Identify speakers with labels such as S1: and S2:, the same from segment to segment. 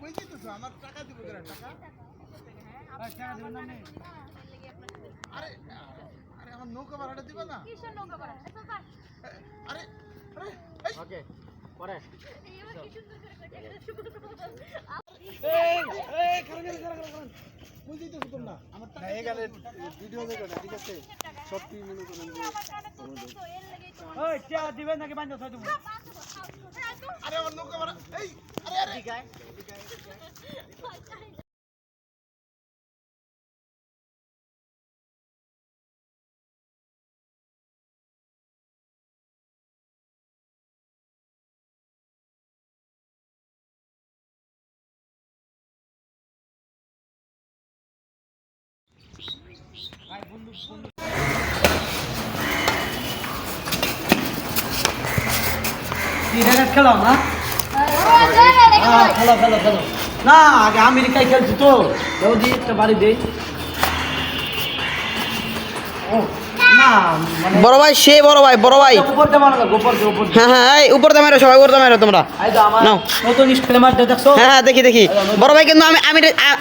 S1: আমার টাকা দিব কেন টাকা? টাকা দিবেন না আপনি? আরে আরে আমার নৌকা ভাড়াটা দিবা না?
S2: কিসের নৌকা ভাড়া?
S1: আরে আরে
S3: ওকে পরে
S2: এবার কি সুন্দর করে কইতে
S1: এই কারণ বুঝিই তো তোমরা আমার টাকা এই গেলে ভিডিও দেখো না ঠিক আছে সত্যি মনে করেন যে
S3: ওই চা দিবেন নাকি বান্ধব ছয় তুমি
S1: আরে আমার নৌকা ভাড়া এই আরে আরে
S3: ঠিক আছে খেলো না খেলো খেলো খেলো না আগে আমেরিকায় খেলছি তো দি একটা বাড়ি দেই ও না মানে
S4: বড় ভাই সে বড় ভাই
S3: উপর দে মারো উপর দে উপর
S4: হ্যাঁ হ্যাঁ এই উপর দামেরো সবাই উপর দামেরো তোমরা
S3: আই তো আমার
S4: নাও।
S3: নতুন স্টাইলে মারতে দেখছো
S4: হ্যাঁ হ্যাঁ দেখি দেখি বড় ভাই কিন্তু আমি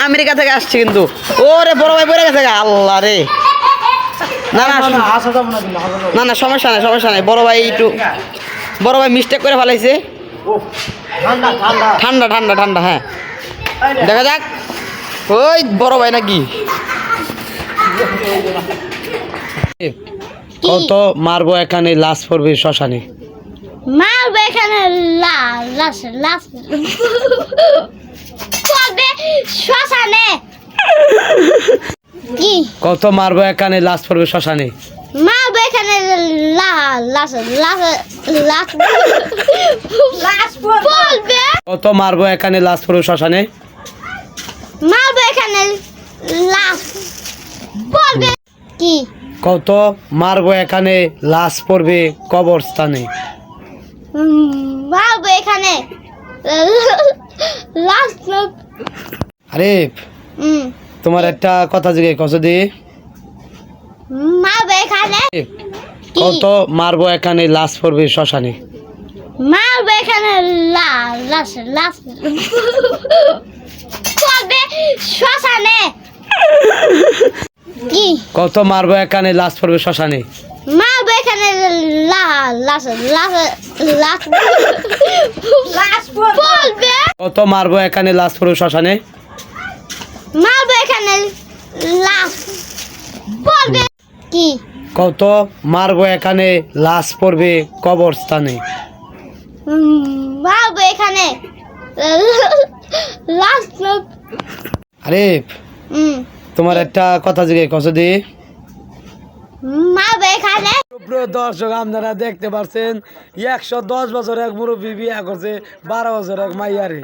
S4: আমেরিকা থেকে আসছি কিন্তু ওরে বড় ভাই পড়ে গেছে গা, আল্লাহ রে না না
S3: না আসা যাবো না কিন্তু আসা যাবো
S4: না না সমস্যা নাই বড় ভাই একটু বড় ভাই মিস্টেক করে ফেলাইছে
S3: ও ঠান্ডা ঠান্ডা
S4: ঠান্ডা ঠান্ডা ঠান্ডা হ্যাঁ দেখা যাক ওই বড় ভাই নাকি কত মারবো এখানে লাশ পড়বে শ্মশানে
S2: মারবে এখানে লাশ কবে শ্মশানে কি
S4: কত মারবো এখানে লাশ পড়বে শ্মশানে
S2: মারবে এখানে লাশ বলবে
S4: কত মারবো এখানে লাশ পড়বে শ্মশানে
S2: মারবে এখানে লাশ বলবে কি
S4: কত মারবো এখানে লাশ পড়বে কবরস্থানে
S2: মারবে এখানে লাশ
S4: আরে তোমার একটা কথা জিজ্ঞেস কত দি
S2: মারবে এখানে
S4: কত মারবো এখানে লাশ পড়বে শ্মশানে
S2: মারবে এখানে লাশ বলবে শ্মশানে কি
S4: কত মারবো এখানে লাশ পড়বে শ্মশানে
S2: মারবে এখানে লাশ বলবে
S4: কত মারবো এখানে লাশ পড়বে শ্মশানে
S2: মারবে এখানে লাশ বলবে কি
S4: কত মারবো এখানে লাশ পড়বে কবরস্থানে
S2: মারবে এখানে লাশ
S4: আরে তোমার একটা কথা জিজ্ঞেস কত দি
S2: মারবে এখানে
S4: প্রিয় দর্শক আপনারা দেখতে পাচ্ছেন 110 বছর এক মুরব্বী বিয়ে করছে 12 বছর এক মাইয়ারে